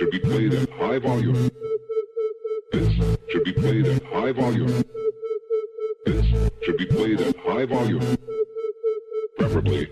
should be played at high volume. This should be played at high volume. This should be played at high volume. Preferably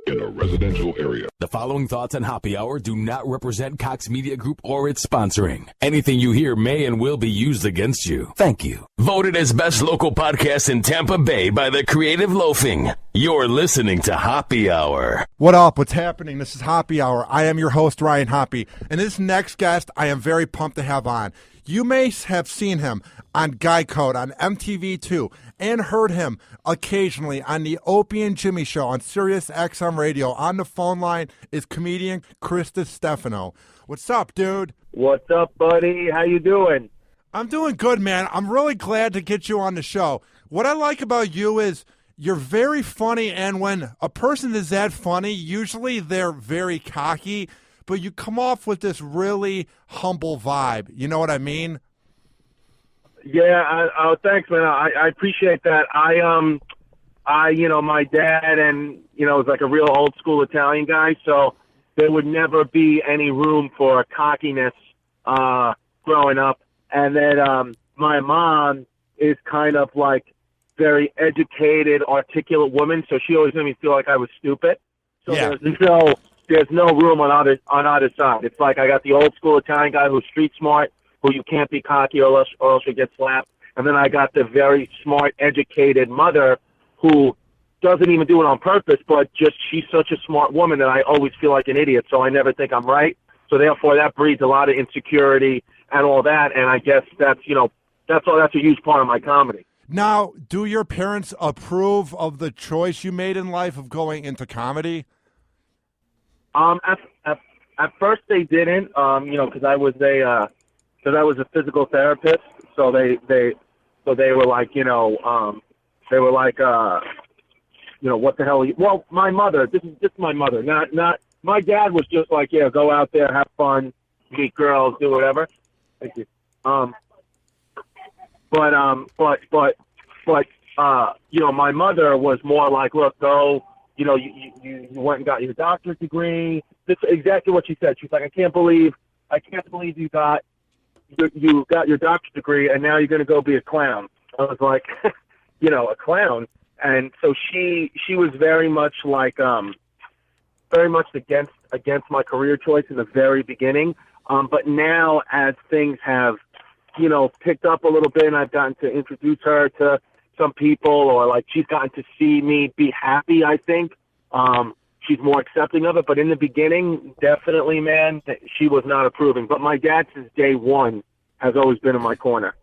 in a residential area. The following thoughts on Hoppe Hour do not represent Cox Media Group or its sponsoring. Anything you hear may and will be used against you. Thank you. Voted as best local podcast in Tampa Bay by the Creative Loafing. You're listening to Hoppe Hour. What up? What's happening? This is Hoppe Hour. I am your host, Ryan Hoppe. And this next guest, I am very pumped to have on. You may have seen him on Guy Code on MTV2 and heard him occasionally on the Opie and Jimmy show on SiriusXM radio. On the phone line is comedian Chris Distefano. What's up, dude? What's up, buddy? How you doing? I'm doing good, man. I'm really glad to get you on the show. What I like about you is you're very funny, and when a person is that funny, usually they're very cocky, but you come off with this really humble vibe. You know what I mean? Yeah. Thanks, man. I appreciate that. My dad and was like a real old school Italian guy, so there would never be any room for cockiness growing up. And then my mom is kind of like very educated, articulate woman, so she always made me feel like I was stupid. So yeah. There's no room on either side. It's like I got the old school Italian guy who's street smart, who you can't be cocky or else you get slapped. And then I got the very smart, educated mother who doesn't even do it on purpose, but just she's such a smart woman that I always feel like an idiot, so I never think I'm right. So therefore that breeds a lot of insecurity and all that, and I guess that's a huge part of my comedy. Now, do your parents approve of the choice you made in life of going into comedy? At first they didn't, because I was a physical therapist. So they were like, what the hell? Well, my mother. This is my mother. Not my dad was just like, yeah, go out there, have fun, meet girls, do whatever. Thank you. But my mother was more like, look, go. You went and got your doctorate degree. That's exactly what she said. She's like, I can't believe you got your doctorate degree and now you're going to go be a clown. I was like, a clown. And so she was very much like, very much against my career choice in the very beginning. But now as things have, picked up a little bit and I've gotten to introduce her to some people, or like she's gotten to see me be happy, I think she's more accepting of it. But in the beginning, definitely, man, she was not approving. But my dad, since day one, has always been in my corner.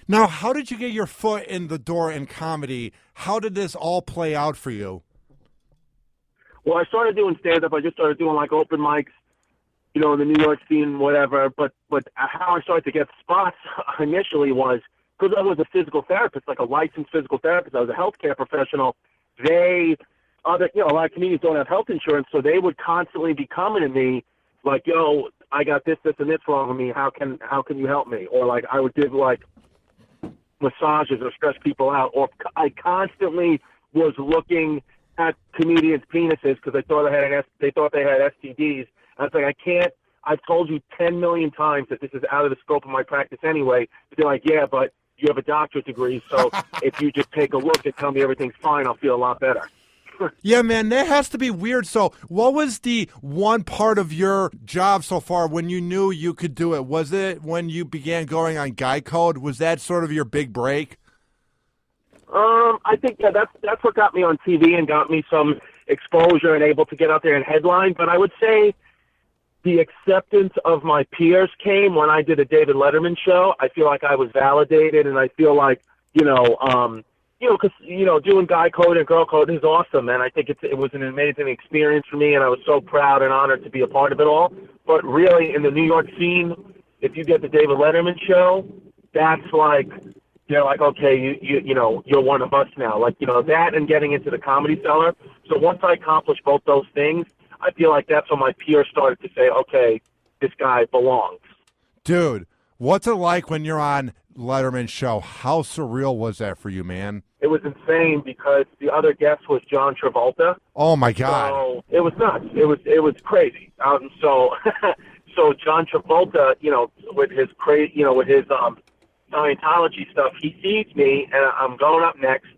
Now, how did you get your foot in the door in comedy? How did this all play out for you? Well, I started doing stand-up. I just started doing like open mics, in the New York scene, whatever. But how I started to get spots initially was because I was a physical therapist, like a licensed physical therapist. I was a healthcare professional. A lot of comedians don't have health insurance, so they would constantly be coming to me like, yo, I got this, and this wrong with me. How can you help me? Or like I would give like massages or stress people out. Or I constantly was looking at comedians' penises because they thought they had STDs. I was like, I've told you 10 million times that this is out of the scope of my practice anyway. But they're like, yeah, but you have a doctorate degree, so if you just take a look and tell me everything's fine, I'll feel a lot better. Yeah, man, that has to be weird. So what was the one part of your job so far when you knew you could do it? Was it when you began going on Guy Code? Was that sort of your big break? I think, yeah, that's what got me on TV and got me some exposure and able to get out there and headline. But I would say the acceptance of my peers came when I did a David Letterman show. I feel like I was validated, and I feel like, because, doing Guy Code and Girl Code is awesome, and I think it was an amazing experience for me, and I was so proud and honored to be a part of it all. But really, in the New York scene, if you get the David Letterman show, that's like, they're like, okay, you're one of us now. Like, that and getting into the Comedy Cellar. So once I accomplished both those things, I feel like that's when my peers started to say, okay, this guy belongs. Dude, what's it like when you're on Letterman's show? How surreal was that for you, man? It was insane because the other guest was John Travolta. Oh my God! So it was nuts. It was crazy. So so John Travolta, with his Scientology stuff, he sees me, and I'm going up next,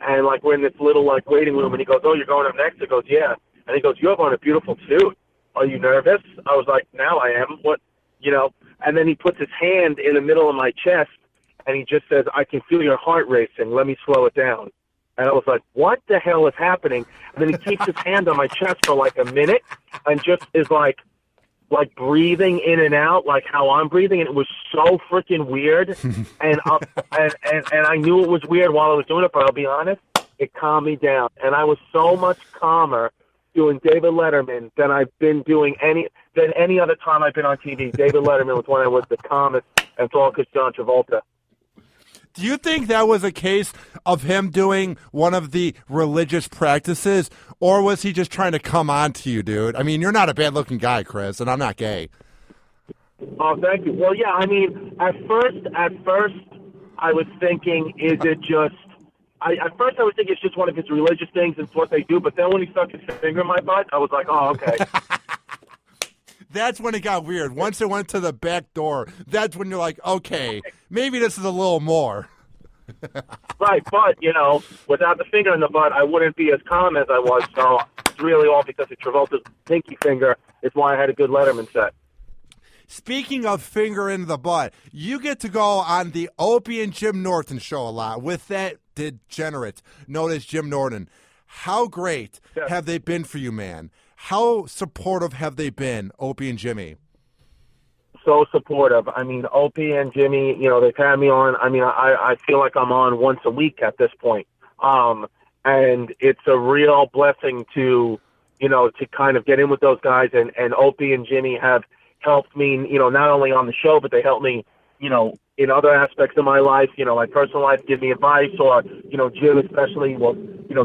and like we're in this little like waiting room, and he goes, "Oh, you're going up next?" I goes, "Yeah," and he goes, "You have on a beautiful suit. Are you nervous?" I was like, "Now I am." What, And then he puts his hand in the middle of my chest, and he just says, "I can feel your heart racing. Let me slow it down." And I was like, "What the hell is happening?" And then he keeps his hand on my chest for like a minute, and just is like breathing in and out, like how I'm breathing, and it was so freaking weird. and I knew it was weird while I was doing it, but I'll be honest, it calmed me down, and I was so much calmer doing David Letterman than I've been doing any other time I've been on TV. David Letterman was when I was the calmest, and it's all because John Travolta. Do you think that was a case of him doing one of the religious practices, or was he just trying to come on to you, dude? I mean, you're not a bad-looking guy, Chris, and I'm not gay. Oh, thank you. Well, yeah, I mean, at first, I was thinking, is it just... At first, I was thinking it's just one of his religious things, and it's what they do, but then when he stuck his finger in my butt, I was like, oh, okay. That's when it got weird. Once it went to the back door, that's when you're like, okay, maybe this is a little more. Right, but, without the finger in the butt, I wouldn't be as calm as I was, so it's really all because of Travolta's pinky finger is why I had a good Letterman set. Speaking of finger in the butt, you get to go on the Opie and Jim Norton show a lot with that degenerate known as Jim Norton. How great have they been for you, man? How supportive have they been, Opie and Jimmy? So supportive. I mean, Opie and Jimmy, they've had me on. I mean, I feel like I'm on once a week at this point. And it's a real blessing to kind of get in with those guys. And Opie and Jimmy have helped me, not only on the show, but they helped me, in other aspects of my life, my personal life, give me advice, or, Jim especially will,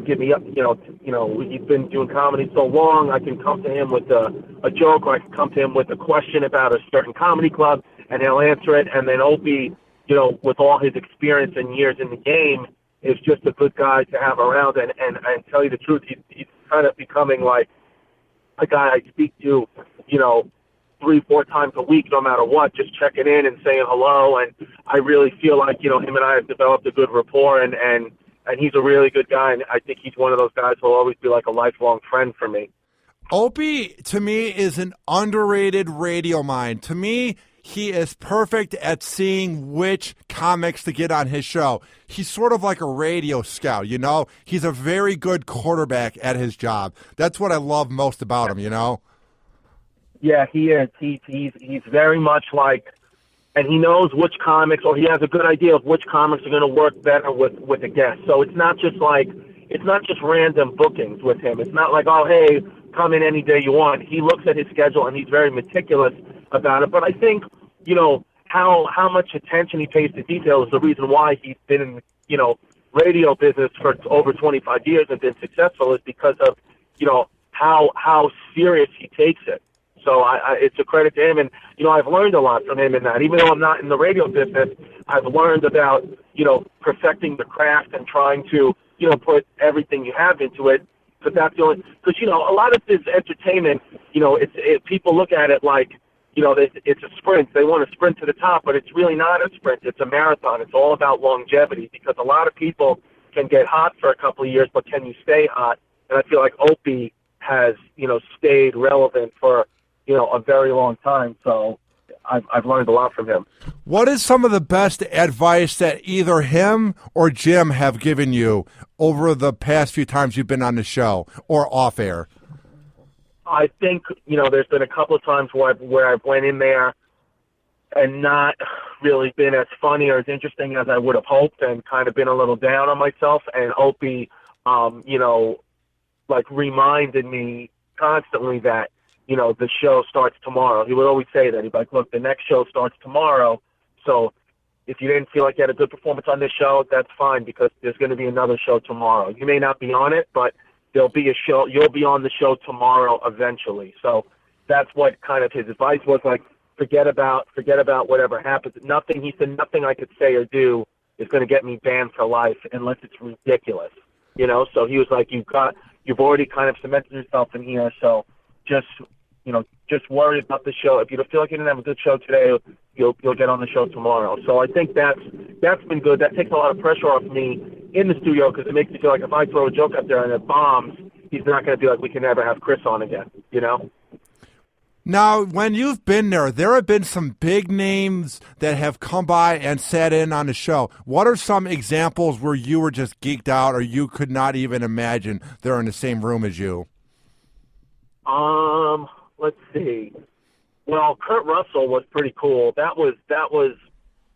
give me up, he's been doing comedy so long, I can come to him with a joke, or I can come to him with a question about a certain comedy club, and he'll answer it. And then Opie, with all his experience and years in the game, is just a good guy to have around. And tell you the truth, he's kind of becoming like a guy I speak to, 3-4 times a week, no matter what, just checking in and saying hello. And I really feel like, him and I have developed a good rapport, and he's a really good guy. And I think he's one of those guys who will always be like a lifelong friend for me. Opie, to me, is an underrated radio mind. To me, he is perfect at seeing which comics to get on his show. He's sort of like a radio scout, He's a very good quarterback at his job. That's what I love most about him, Yeah, he is. He's very much like, and he knows which comics, or he has a good idea of which comics are going to work better with a guest. So it's not just random bookings with him. It's not like, oh, hey, come in any day you want. He looks at his schedule, and he's very meticulous about it. But I think, how much attention he pays to detail is the reason why he's been in, radio business for over 25 years and been successful, is because of, how serious he takes it. So it's a credit to him, and I've learned a lot from him in that. Even though I'm not in the radio business, I've learned about perfecting the craft and trying to put everything you have into it. But that's the only, because a lot of this entertainment, people look at it like it's a sprint. They want to sprint to the top, but it's really not a sprint. It's a marathon. It's all about longevity, because a lot of people can get hot for a couple of years, but can you stay hot? And I feel like Opie has stayed relevant for a very long time. So I've learned a lot from him. What is some of the best advice that either him or Jim have given you over the past few times you've been on the show or off air? I think, there's been a couple of times where I've went in there and not really been as funny or as interesting as I would have hoped, and kind of been a little down on myself. And Opie, reminded me constantly that, the show starts tomorrow. He would always say that. He'd be like, look, the next show starts tomorrow. So if you didn't feel like you had a good performance on this show, that's fine, because there's going to be another show tomorrow. You may not be on it, but there'll be a show. You'll be on the show tomorrow eventually. So that's what kind of his advice was, like, forget about whatever happens. He said nothing I could say or do is going to get me banned for life unless it's ridiculous. So he was like, you've already kind of cemented yourself in here, so just just worry about the show. If you feel like you didn't have a good show today, you'll get on the show tomorrow. So I think that's been good. That takes a lot of pressure off me in the studio because it makes me feel like if I throw a joke up there and it bombs, he's not going to be like, we can never have Chris on again, Now, when you've been there have been some big names that have come by and sat in on the show. What are some examples where you were just geeked out or you could not even imagine they're in the same room as you? Let's see. Well, Kurt Russell was pretty cool. That was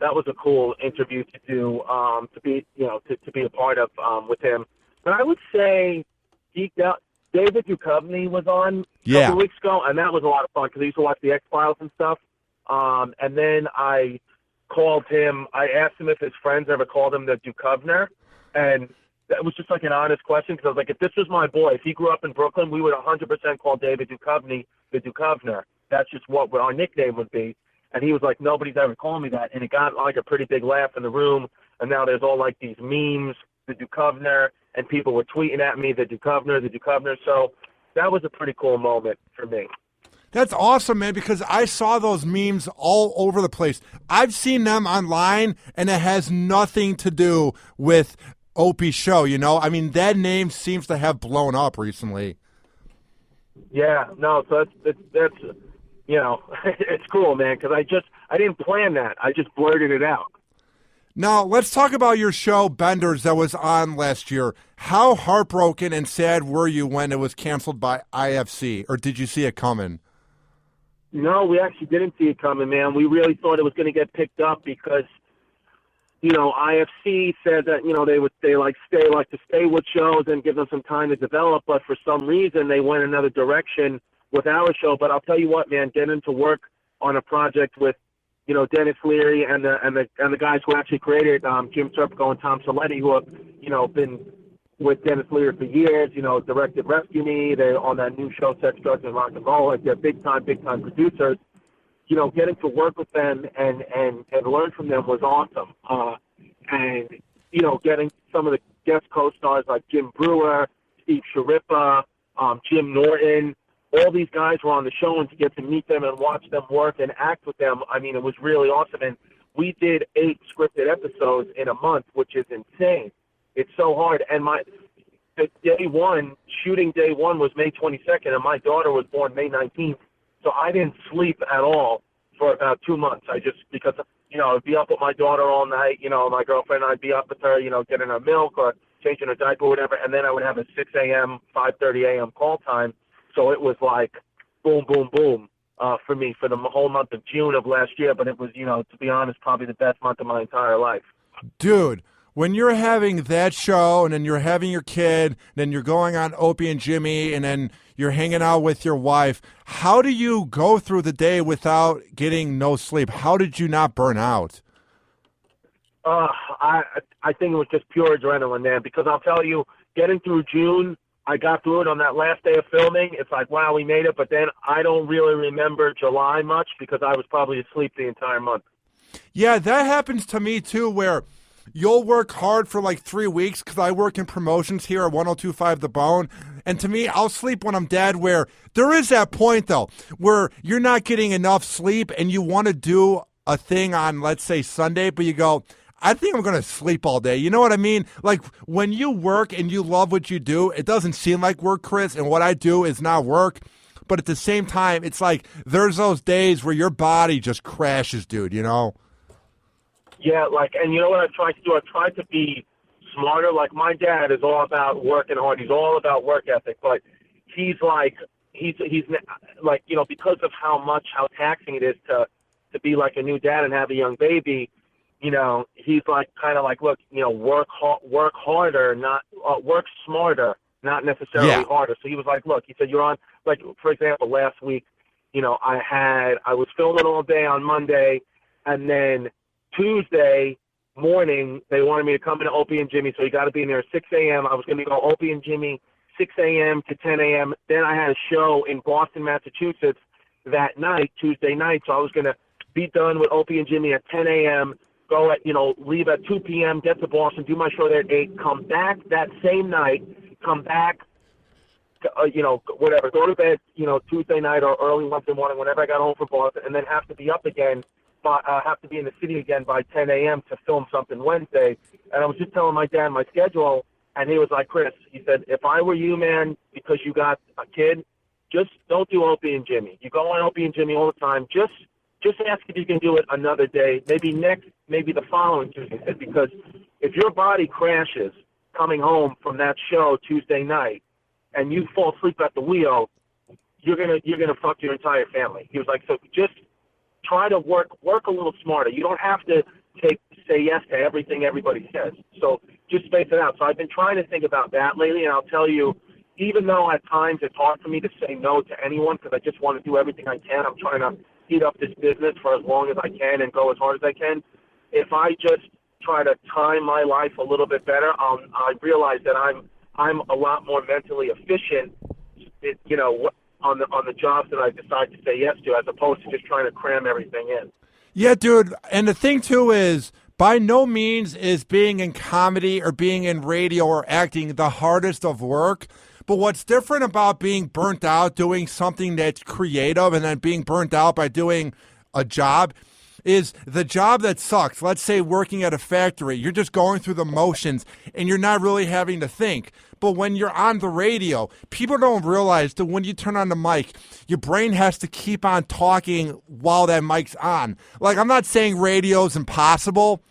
a cool interview to do, to be a part of with him. But I would say geeked out. David Duchovny was on a couple weeks ago, and that was a lot of fun because I used to watch the X-Files and stuff. And then I called him. I asked him if his friends ever called him the Duchovner, and that was just like an honest question because I was like, if this was my boy, if he grew up in Brooklyn, we would 100% call David Duchovny the Duchovner. That's just what our nickname would be. And he was like, nobody's ever called me that. And it got like a pretty big laugh in the room. And now there's all like these memes, the Duchovner, and people were tweeting at me, the Duchovner, the Duchovner. So that was a pretty cool moment for me. That's awesome, man, because I saw those memes all over the place. I've seen them online, and it has nothing to do with Opie's show, I mean, that name seems to have blown up recently. Yeah, no, so that's it's cool, man, because I didn't plan that. I just blurted it out. Now, let's talk about your show, Benders, that was on last year. How heartbroken and sad were you when it was canceled by IFC, or did you see it coming? No, we actually didn't see it coming, man. We really thought it was going to get picked up because, IFC said that, they like to stay with shows and give them some time to develop, but for some reason they went another direction with our show. But I'll tell you what, man, getting to work on a project with, Dennis Leary and the guys who actually created Jim Serpico and Tom Saletti, who have, been with Dennis Leary for years, directed Rescue Me. They're on that new show, Sex, Drugs, and Rock and Roll. Like they're big time producers. Getting to work with them and learn from them was awesome. And getting some of the guest co-stars like Jim Brewer, Steve Sharippa, Jim Norton, all these guys were on the show, and to get to meet them and watch them work and act with them, I mean, it was really awesome. And we did 8 scripted episodes in a month, which is insane. It's so hard. And shooting day one was May 22nd, and my daughter was born May 19th. So I didn't sleep at all for about 2 months. Because I'd be up with my daughter all night, my girlfriend and I'd be up with her, getting her milk or changing her diaper or whatever, and then I would have a 6 a.m., 5:30 a.m. call time. So it was like boom, boom, boom for me for the whole month of June of last year. But it was, to be honest, probably the best month of my entire life. Dude, when you're having that show and then you're having your kid, then you're going on Opie and Jimmy, and then you're hanging out with your wife, how do you go through the day without getting no sleep? How did you not burn out? I think it was just pure adrenaline, man, because I'll tell you, getting through June, I got through it on that last day of filming. It's like, wow, we made it. But then I don't really remember July much because I was probably asleep the entire month. Yeah, that happens to me too, where you'll work hard for like 3 weeks because I work in promotions here at 102.5 The Bone. And to me, I'll sleep when I'm dead, where there is that point, though, where you're not getting enough sleep and you want to do a thing on, let's say, Sunday, but you go, I think I'm going to sleep all day. You know what I mean? Like, when you work and you love what you do, it doesn't seem like work, Chris, and what I do is not work. But at the same time, it's like there's those days where your body just crashes, dude, Yeah, and you know what I tried to do? I tried to be smarter. Like, my dad is all about working hard. He's all about work ethic. But he's like, because of how taxing it is to be like a new dad and have a young baby, he's like, kind of like, look, work harder, not work smarter, not necessarily harder. So he was like, look, he said, you're on, like, for example, last week, I was filming all day on Monday, and then Tuesday morning, they wanted me to come into Opie and Jimmy, so you got to be in there at 6 a.m. I was going to go Opie and Jimmy 6 a.m. to 10 a.m. Then I had a show in Boston, Massachusetts that night, Tuesday night, so I was going to be done with Opie and Jimmy at 10 a.m., go at, leave at 2 p.m., get to Boston, do my show there at 8, come back that same night, come back whatever, go to bed, Tuesday night or early Wednesday morning whenever I got home from Boston, and then have to be up again, have to be in the city again by 10 a.m. to film something Wednesday. And I was just telling my dad my schedule, and he was like, Chris, he said, if I were you, man, because you got a kid, just don't do Opie and Jimmy. You go on Opie and Jimmy all the time. Just ask if you can do it another day, maybe the following Tuesday, because if your body crashes coming home from that show Tuesday night, and you fall asleep at the wheel, you're gonna fuck your entire family. He was like, so just try to work a little smarter. You don't have to say yes to everything everybody says. So just space it out. So I've been trying to think about that lately, and I'll tell you, even though at times it's hard for me to say no to anyone because I just want to do everything I can, I'm trying to heat up this business for as long as I can and go as hard as I can. If I just try to time my life a little bit better, I realize that I'm a lot more mentally efficient, on the jobs that I decide to say yes to, as opposed to just trying to cram everything in. Yeah, dude. And the thing, too, is by no means is being in comedy or being in radio or acting the hardest of work. But what's different about being burnt out doing something that's creative and then being burnt out by doing a job is the job that sucks. Let's say working at a factory, you're just going through the motions and you're not really having to think. But when you're on the radio, people don't realize that when you turn on the mic, your brain has to keep on talking while that mic's on. Like, I'm not saying radio's impossible,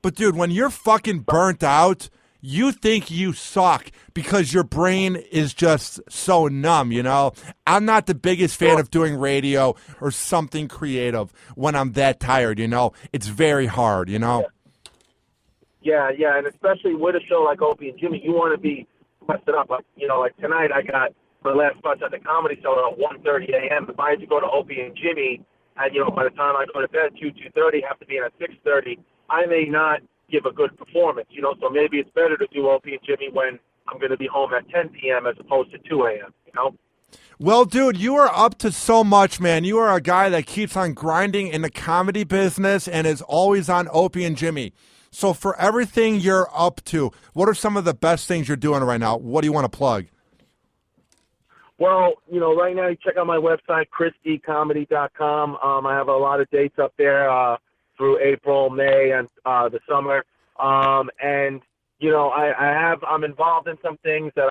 but dude, when you're fucking burnt out, you think you suck because your brain is just so numb, I'm not the biggest fan of doing radio or something creative when I'm that tired, It's very hard, Yeah, and especially with a show like Opie and Jimmy, you want to be messed it up. Like tonight I got my last spots at the Comedy Cellar at 1:30 a.m. If I had to go to Opie and Jimmy, and, by the time I go to bed, 2:30, have to be in at 6:30, I may not give a good performance, so maybe it's better to do Opie and Jimmy when I'm going to be home at 10 p.m. as opposed to 2 a.m., Well, dude, you are up to so much, man. You are a guy that keeps on grinding in the comedy business and is always on Opie and Jimmy. So for everything you're up to, what are some of the best things you're doing right now? What do you want to plug? Well, right now you check out my website, chrisdcomedy.com. I have a lot of dates up there through April, May, and the summer. And I'm involved in some things that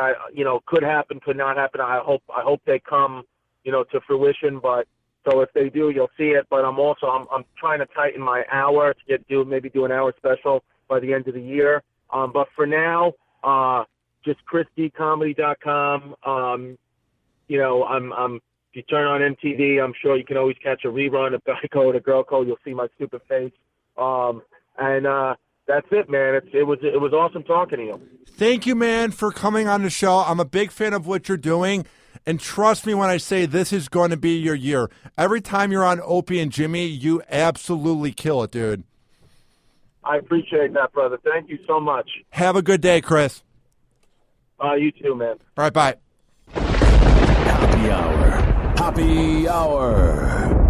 could happen, could not happen. I hope they come, to fruition. But so if they do, you'll see it. But I'm trying to tighten my hour to do an hour special by the end of the year. But for now, just chrisdcomedy.com. If you turn on MTV, I'm sure you can always catch a rerun of Guy Code or Girl Code. You'll see my stupid face. And that's it, man. It was awesome talking to you. Thank you, man, for coming on the show. I'm a big fan of what you're doing. And trust me when I say this is going to be your year. Every time you're on Opie and Jimmy, you absolutely kill it, dude. I appreciate that, brother. Thank you so much. Have a good day, Chris. You too, man. All right, bye. Happy Hour. Happy Hour.